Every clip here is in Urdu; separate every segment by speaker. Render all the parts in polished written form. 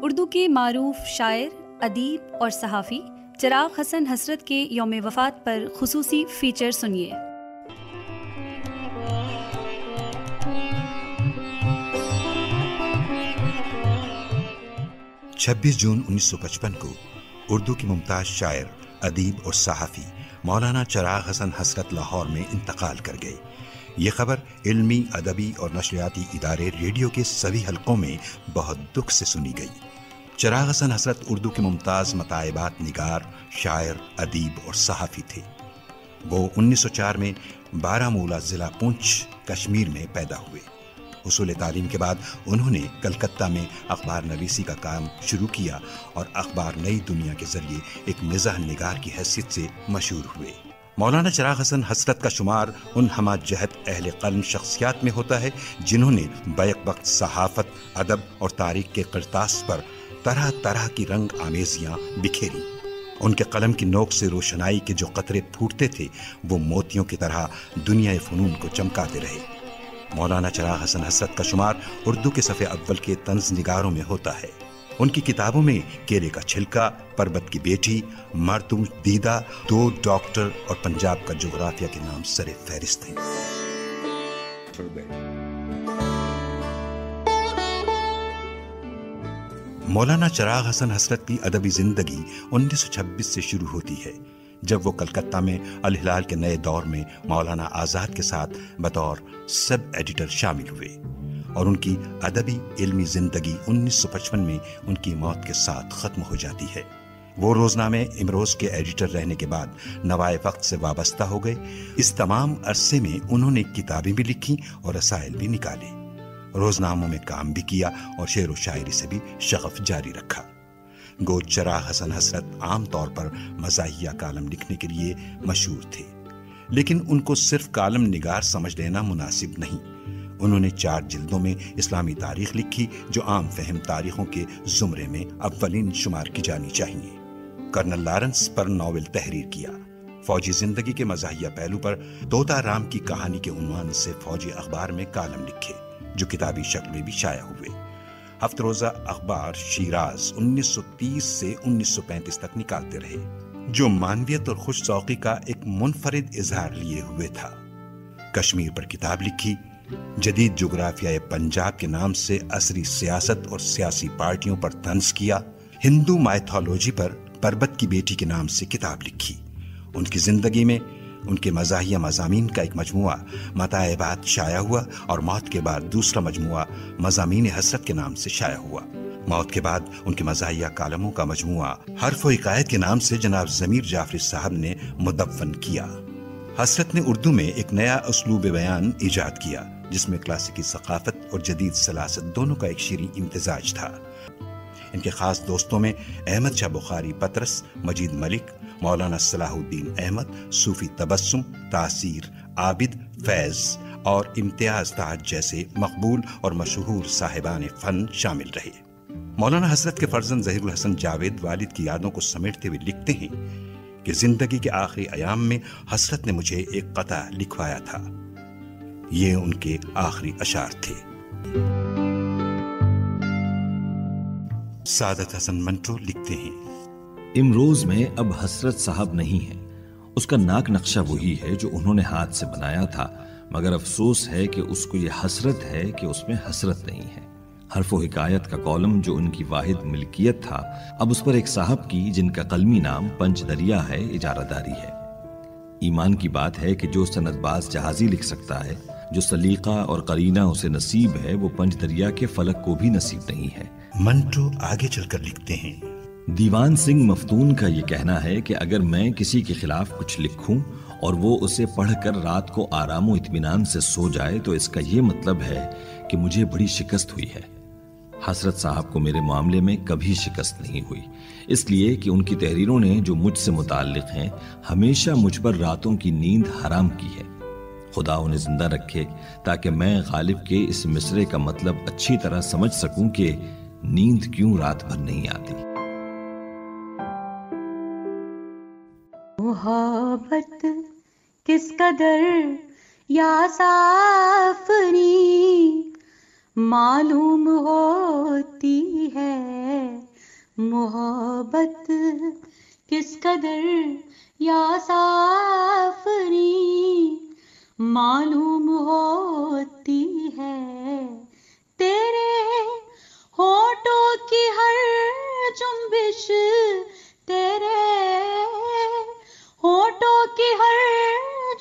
Speaker 1: اردو کے معروف شاعر، ادیب اور صحافی چراغ حسن حسرت کے یوم وفات پر خصوصی فیچر سنیے۔
Speaker 2: 26 جون 1955 کو اردو کی ممتاز شاعر، ادیب اور صحافی مولانا چراغ حسن حسرت لاہور میں انتقال کر گئے۔ یہ خبر علمی، ادبی اور نشریاتی ادارے ریڈیو کے سبھی حلقوں میں بہت دکھ سے سنی گئی۔ چراغ حسن حسرت اردو کے ممتاز مطالبات نگار، شاعر، ادیب اور صحافی تھے۔ وہ 1904 میں بارہمولہ ضلع پونچھ، کشمیر میں پیدا ہوئے۔ حصول تعلیم کے بعد انہوں نے کلکتہ میں اخبار نویسی کا کام شروع کیا اور اخبار نئی دنیا کے ذریعے ایک مزاح نگار کی حیثیت سے مشہور ہوئے۔ مولانا چراغ حسن حسرت کا شمار ان ہمہ جہت اہل قلم شخصیات میں ہوتا ہے جنہوں نے بیک وقت صحافت، ادب اور تاریخ کے قرطاس پر طرح طرح کی رنگ آمیزیاں بکھیری۔ ان کے قلم کی نوک سے روشنائی کے جو قطرے پھوٹتے تھے وہ موتیوں کی طرح دنیا فنون کو چمکاتے رہے۔ مولانا چراغ حسن حسرت کا شمار اردو کے صفحے اول کے طنز نگاروں میں ہوتا ہے۔ ان کی کتابوں میں کیلے کا چھلکا، پربت کی بیٹی، مردم دیدہ، دو ڈاکٹر اور پنجاب کا جغرافیہ کے نام سر فہرست ہیں۔ مولانا چراغ حسن حسرت کی ادبی زندگی 1926 سے شروع ہوتی ہے، جب وہ کلکتہ میں الہلال کے نئے دور میں مولانا آزاد کے ساتھ بطور سب ایڈیٹر شامل ہوئے، اور ان کی ادبی علمی زندگی 1955 میں ان کی موت کے ساتھ ختم ہو جاتی ہے۔ وہ روزنامے امروز کے ایڈیٹر رہنے کے بعد نوائے وقت سے وابستہ ہو گئے۔ اس تمام عرصے میں انہوں نے کتابیں بھی لکھی اور رسائل بھی نکالے، روزناموں میں کام بھی کیا اور شعر و شاعری سے بھی شغف جاری رکھا۔ گو چراغ حسن حسرت عام طور پر مزاحیہ کالم لکھنے کے لیے مشہور تھے، لیکن ان کو صرف کالم نگار سمجھ لینا مناسب نہیں۔ انہوں نے 4 جلدوں میں اسلامی تاریخ لکھی جو عام فہم تاریخوں کے زمرے میں اولین شمار کی جانی چاہیے۔ کرنل لارنس پر ناول تحریر کیا۔ فوجی زندگی کے مزاحیہ پہلو پر طوطا رام کی کہانی کے عنوان سے فوجی اخبار میں کالم لکھے جو کتابی شکل میں بھی شائع ہوئے۔ ہفت روزہ اخبار شیراز 1930 سے 1935 تک نکالتے رہے، جو معنویت اور خوش ذوقی کا ایک منفرد اظہار لیے ہوئے تھا۔ کشمیر پر کتاب لکھی، جدید جغرافیہ پنجاب کے نام سے عصری سیاست اور سیاسی پارٹیوں پر طنز کیا۔ ہندو مائتھولوجی پر پربت کی بیٹی کے نام سے کتاب لکھی۔ ان کی زندگی میں ان کے مزاحیہ مضامین کا ایک مجموعہ مطالبات شائع ہوا اور موت کے بعد دوسرا مجموعہ مضامین حسرت کے نام سے شائع ہوا۔ موت کے بعد ان کے مزاحیہ کالموں کا مجموعہ حرف و حکایت کے نام سے جناب ضمیر جعفری صاحب نے مدون کیا۔ حسرت نے اردو میں ایک نیا اسلوب بیان ایجاد کیا جس میں کلاسیکی ثقافت اور جدید سلاست دونوں کا ایک شیریں امتزاج تھا۔ ان کے خاص دوستوں میں احمد شاہ بخاری پطرس، مجید ملک، مولانا صلاح الدین احمد، صوفی تبسم، تاثیر، عابد، فیض اور امتیاز تاج جیسے مقبول اور مشہور صاحبان فن شامل رہے۔ مولانا حسرت کے فرزند ظہیر الحسن جاوید والد کی یادوں کو سمیٹتے ہوئے لکھتے ہیں کہ زندگی کے آخری ایام میں حسرت نے مجھے ایک قطعہ لکھوایا تھا۔ یہ ان کے آخری اشعار تھے۔ سعادت حسن منٹو لکھتے ہیں،
Speaker 3: امروز میں اب حسرت صاحب نہیں ہے۔ اس کا ناک نقشہ وہی ہے جو انہوں نے ہاتھ سے بنایا تھا، مگر افسوس ہے کہ اس کو یہ حسرت ہے کہ اس میں حسرت نہیں ہے۔ حرف و حکایت کا کالم جو ان کی واحد ملکیت تھا، اب اس پر ایک صاحب کی جن کا قلمی نام پنچ دریا ہے اجارہ داری ہے۔ ایمان کی بات ہے کہ جو سند باز جہازی لکھ سکتا ہے، جو سلیقہ اور قرینہ اسے نصیب ہے، وہ پنچ دریا کے فلک کو بھی نصیب نہیں ہے۔
Speaker 2: منٹو آگے چل کر لکھتے ہیں،
Speaker 3: دیوان سنگھ مفتون کا یہ کہنا ہے کہ اگر میں کسی کے خلاف کچھ لکھوں اور وہ اسے پڑھ کر رات کو آرام و اطمینان سے سو جائے تو اس کا یہ مطلب ہے کہ مجھے بڑی شکست ہوئی ہے۔ حسرت صاحب کو میرے معاملے میں کبھی شکست نہیں ہوئی، اس لیے کہ ان کی تحریروں نے جو مجھ سے متعلق ہیں ہمیشہ مجھ پر راتوں کی نیند حرام کی ہے۔ خدا انہیں زندہ رکھے تاکہ میں غالب کے اس مصرے کا مطلب اچھی طرح سمجھ سکوں کہ نیند کیوں رات بھر نہیں آتی۔
Speaker 4: محبت کس قدر یا سافری معلوم ہوتی ہے محبت کس قدر یا سافری معلوم ہوتی ہے تیرے ہونٹوں کی ہر جنبش، تیرے ہونٹوں کی ہر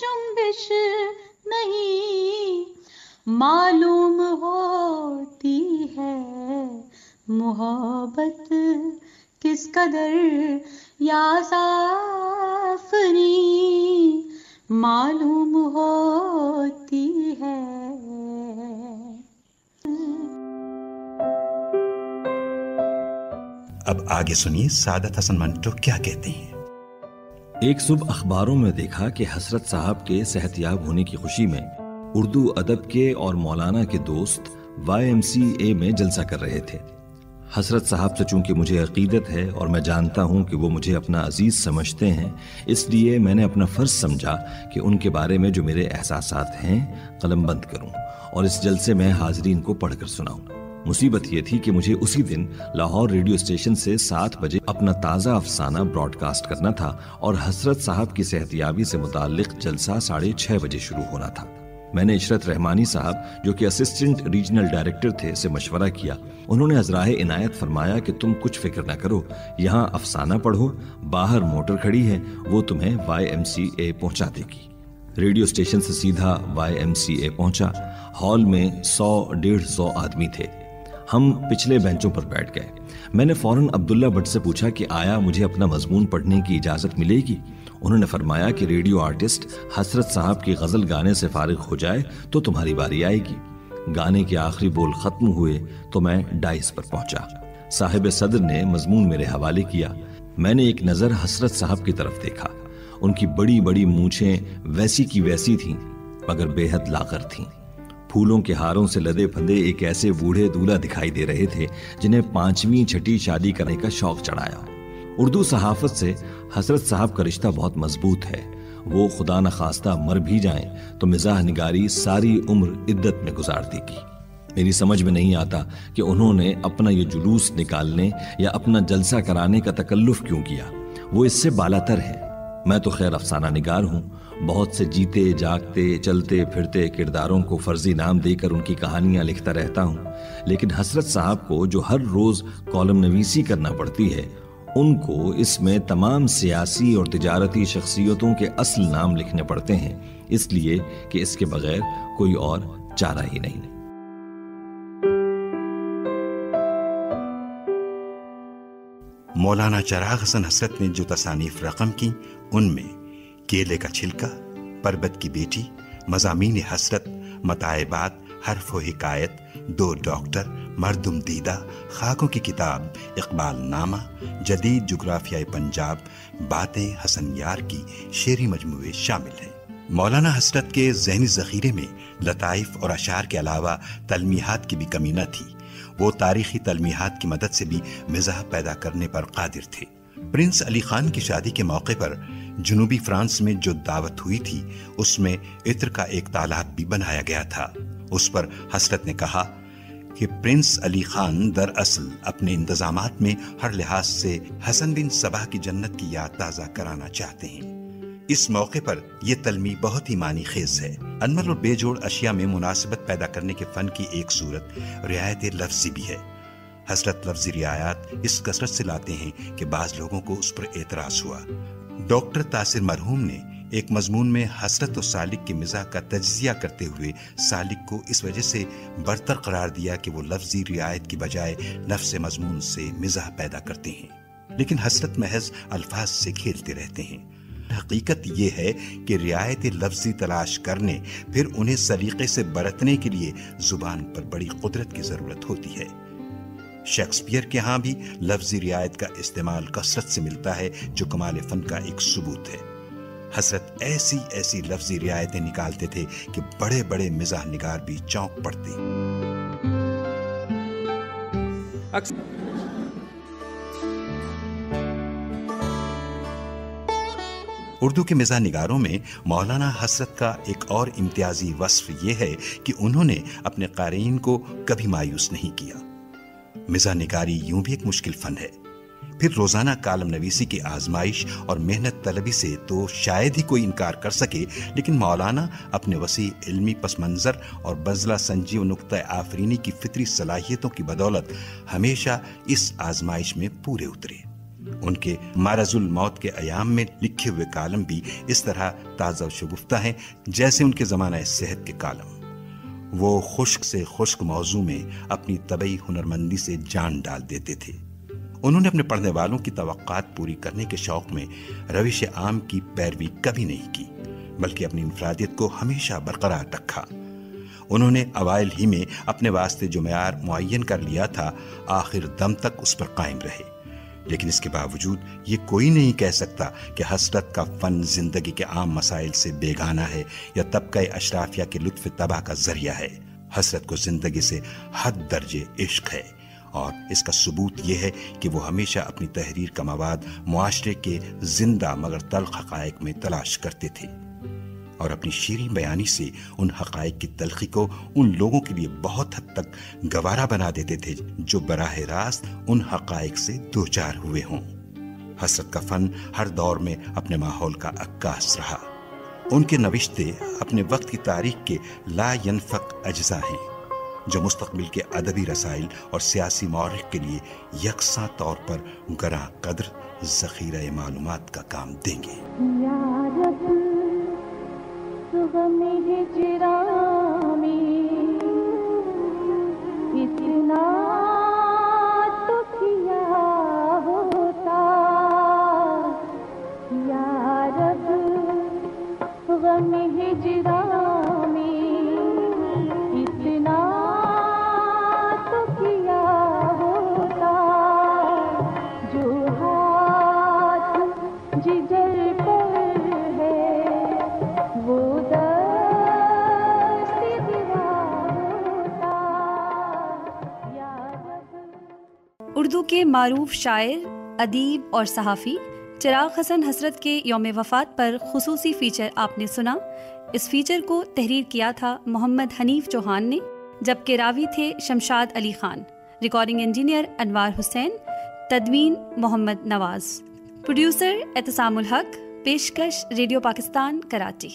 Speaker 4: جنبش نہیں معلوم ہوتی ہے محبت کس قدر یا سافری معلوم ہوتی ہے۔
Speaker 2: اب آگے سنیے سعادت حسن منٹو کیا کہتے ہیں۔
Speaker 3: ایک صبح اخباروں میں دیکھا کہ حسرت صاحب کے صحت یاب ہونے کی خوشی میں اردو ادب کے اور مولانا کے دوست YMCA میں جلسہ کر رہے تھے۔ حسرت صاحب سے چونکہ مجھے عقیدت ہے اور میں جانتا ہوں کہ وہ مجھے اپنا عزیز سمجھتے ہیں، اس لیے میں نے اپنا فرض سمجھا کہ ان کے بارے میں جو میرے احساسات ہیں قلم بند کروں اور اس جلسے میں حاضرین کو پڑھ کر سناؤں۔ مصیبت یہ تھی کہ مجھے اسی دن لاہور ریڈیو اسٹیشن سے 7 بجے اپنا تازہ افسانہ براڈ کاسٹ کرنا تھا اور حسرت صاحب کی صحت یابی سے متعلق جلسہ 6:30 بجے شروع ہونا تھا۔ میں نے عشرت رحمانی صاحب جو کہ اسسٹنٹ ریجنل ڈائریکٹر تھے سے مشورہ کیا۔ انہوں نے ازراہ عنایت فرمایا کہ تم کچھ فکر نہ کرو، یہاں افسانہ پڑھو، باہر موٹر کھڑی ہے، وہ تمہیں YMCA پہنچا دے گی۔ ریڈیو اسٹیشن سے سیدھا YMCA پہنچا۔ ہال میں 100-150 آدمی تھے۔ ہم پچھلے بینچوں پر بیٹھ گئے۔ میں نے فوراً عبداللہ بٹ سے پوچھا کہ آیا مجھے اپنا مضمون پڑھنے کی اجازت ملے گی؟ انہوں نے فرمایا کہ ریڈیو آرٹسٹ حسرت صاحب کی غزل گانے سے فارغ ہو جائے تو تمہاری باری آئے گی۔ گانے کے آخری بول ختم ہوئے تو میں ڈائس پر پہنچا۔ صاحب صدر نے مضمون میرے حوالے کیا۔ میں نے ایک نظر حسرت صاحب کی طرف دیکھا۔ ان کی بڑی بڑی مونچھیں ویسی کی ویسی تھیں مگر بے حد لاغر تھیں۔ پھولوں کے ہاروں سے لدے پھندے ایک ایسے بوڑھے دولہا دکھائی دے رہے تھے جنہیں 5ویں 6ٹھی شادی کرنے کا شوق چڑھایا۔ اردو صحافت سے حسرت صاحب کا رشتہ بہت مضبوط ہے۔ وہ خدا نخواستہ مر بھی جائیں تو مزاح نگاری ساری عمر عدت میں گزار دے گی۔ میری سمجھ میں نہیں آتا کہ انہوں نے اپنا یہ جلوس نکالنے یا اپنا جلسہ کرانے کا تکلف کیوں کیا۔ وہ اس سے بالاتر ہے۔ میں تو خیر افسانہ نگار ہوں، بہت سے جیتے جاگتے چلتے پھرتے کرداروں کو فرضی نام دے کر ان کی کہانیاں لکھتا رہتا ہوں، لیکن حسرت صاحب کو جو ہر روز کالم نویسی کرنا پڑتی ہے، ان کو اس میں تمام سیاسی اور تجارتی شخصیتوں کے اصل نام لکھنے پڑتے ہیں، اس لیے کہ اس کے بغیر کوئی اور چارہ ہی نہیں۔
Speaker 2: مولانا چراغ حسن حسرت نے جو تصانیف رقم کی ان میں کیلے کا چھلکا، پربت کی بیٹی، مضامین حسرت، متاعبات، حرف و حکایت، 2 ڈاکٹر، مردم دیدہ، خاکوں کی کتاب، اقبال نامہ، جدید جغرافیہ پنجاب، باتیں حسن یار کی شعری مجموعے شامل ہیں۔ مولانا حسرت کے ذہنی ذخیرے میں لطائف اور اشعار کے علاوہ تلمیحات کی بھی کمی نہ تھی۔ وہ تاریخی تلمیحات کی مدد سے بھی مزاح پیدا کرنے پر قادر تھے۔ پرنس علی خان کی شادی کے موقع پر جنوبی فرانس میں جو دعوت ہوئی تھی اس میں عطر کا ایک تالاب بھی بنایا گیا تھا۔ اس پر حسرت نے کہا کہ پرنس علی خان دراصل اپنے انتظامات میں ہر لحاظ سے حسن بن صباح کی جنت کی یاد تازہ کرانا چاہتے ہیں۔ اس موقع پر یہ تلمیح بہت ہی معنی خیز ہے۔ انمل اور بے جوڑ اشیاء میں مناسبت پیدا کرنے کے فن کی ایک صورت رعایت لفظی بھی ہے۔ حسرت لفظی رعایات اس کثرت سے لاتے ہیں کہ بعض لوگوں کو اس پر اعتراض ہوا۔ ڈاکٹر تاثر مرحوم نے ایک مضمون میں حسرت و سالک کے مزاح کا تجزیہ کرتے ہوئے سالک کو اس وجہ سے برتر قرار دیا کہ وہ لفظی رعایت کی بجائے نفس مضمون سے مزاح پیدا کرتے ہیں، لیکن حسرت محض الفاظ سے کھیلتے رہتے ہیں۔ حقیقت یہ ہے کہ رعایت لفظی تلاش کرنے پھر انہیں سلیقے سے برتنے کے لیے زبان پر بڑی قدرت کی ضرورت ہوتی ہے۔ شیکسپیئر کے ہاں بھی لفظی رعایت کا استعمال کثرت سے ملتا ہے جو کمال فن کا ایک ثبوت ہے۔ حسرت ایسی ایسی لفظی رعایتیں نکالتے تھے کہ بڑے بڑے مزاح نگار بھی چونک پڑتے۔ اردو کے مزاح نگاروں میں مولانا حسرت کا ایک اور امتیازی وصف یہ ہے کہ انہوں نے اپنے قارئین کو کبھی مایوس نہیں کیا۔ مزاح نگاری یوں بھی ایک مشکل فن ہے۔ پھر روزانہ کالم نویسی کی آزمائش اور محنت طلبی سے تو شاید ہی کوئی انکار کر سکے، لیکن مولانا اپنے وسیع علمی پس منظر اور بذلہ سنجی و نقطہ آفرینی کی فطری صلاحیتوں کی بدولت ہمیشہ اس آزمائش میں پورے اترے۔ ان کے معرض الموت کے ایام میں لکھے ہوئے کالم بھی اس طرح تازہ و شگفتہ ہیں جیسے ان کے زمانہ صحت کے کالم۔ وہ خشک سے خشک موضوع میں اپنی طبعی ہنرمندی سے جان ڈال دیتے تھے۔ انہوں نے اپنے پڑھنے والوں کی توقعات پوری کرنے کے شوق میں روش عام کی پیروی کبھی نہیں کی، بلکہ اپنی انفرادیت کو ہمیشہ برقرار رکھا۔ انہوں نے اوائل ہی میں اپنے واسطے جو معیار معین کر لیا تھا، آخر دم تک اس پر قائم رہے۔ لیکن اس کے باوجود یہ کوئی نہیں کہہ سکتا کہ حسرت کا فن زندگی کے عام مسائل سے بیگانہ ہے یا طبقہ اشرافیہ کے لطف طبع کا ذریعہ ہے۔ حسرت کو زندگی سے حد درجے عشق ہے، اور اس کا ثبوت یہ ہے کہ وہ ہمیشہ اپنی تحریر کا مواد معاشرے کے زندہ مگر تلخ حقائق میں تلاش کرتے تھے، اور اپنی شیریں بیانی سے ان حقائق کی تلخی کو ان لوگوں کے لیے بہت حد تک گوارا بنا دیتے تھے جو براہ راست ان حقائق سے دوچار ہوئے ہوں۔ حسرت کا فن ہر دور میں اپنے ماحول کا عکاس رہا۔ ان کے نوشتے اپنے وقت کی تاریخ کے لا ینفق اجزاء ہیں جو مستقبل کے ادبی رسائل اور سیاسی مورخ کے لیے یکساں طور پر گراں قدر ذخیرہ معلومات کا کام دیں گے۔
Speaker 4: غم ہجران میں اتنا تو کیا ہوتا یا رب، غم ہجران میں اتنا تو کیا ہوتا، جو ہاتھ جگر پر ہے وہ
Speaker 1: اردو کے معروف شاعر، ادیب اور صحافی چراغ حسن حسرت کے یوم وفات پر خصوصی فیچر آپ نے سنا۔ اس فیچر کو تحریر کیا تھا محمد حنیف چوہان نے، جبکہ راوی تھے شمشاد علی خان، ریکارڈنگ انجینئر انوار حسین، تدوین محمد نواز، پروڈیوسر اعتصام الحق، پیشکش ریڈیو پاکستان کراچی۔